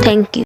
Thank you.